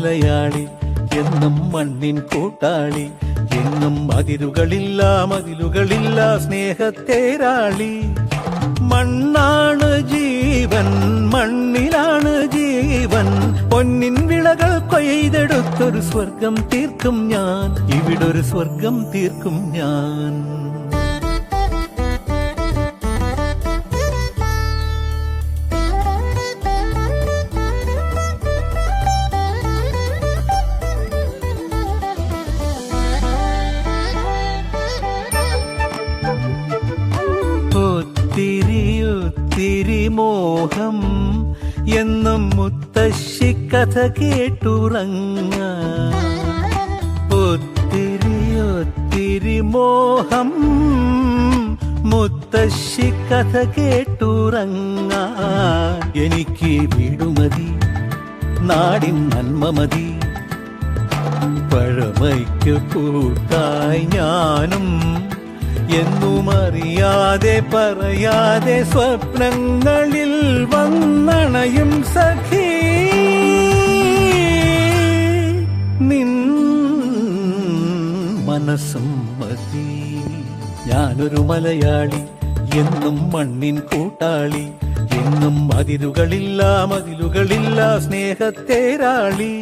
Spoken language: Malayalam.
മലയാളി, എന്നും മണ്ണിൻ കൂട്ടാളി, എങ്ങും മതിലുകളില്ല സ്നേഹത്തേരാളി. മണ്ണാണ് ജീവൻ, മണ്ണിലാണ് ജീവൻ, പൊന്നിൻ വിളകൾ കൊയ്തെടുത്തൊരു സ്വർഗം തീർക്കും ഞാൻ, ഇവിടൊരു സ്വർഗം തീർക്കും ഞാൻ. ഒത്തിരി മോഹം എന്നും മുത്തശ്ശി കഥ കേട്ടുറങ്ങ. ഒത്തിരി മോഹം മുത്തശ്ശി കഥ കേട്ടുറങ്ങ. എനിക്ക് വീടുമതി, നാടിൻ നന്മ മതി, പഴമയ്ക്ക് കൂട്ടായി ഞാനും എന്നും അറിയാതെ പറയാതെ സ്വപ്നങ്ങളിൽ വന്നണയും സഖി. നിൻ മനസ്സും മതി. ഞാനൊരു മലയാളി, എന്നും മണ്ണിൻ കൂട്ടാളി, എന്നും മതിലുകളില്ല സ്നേഹത്തേരാളി.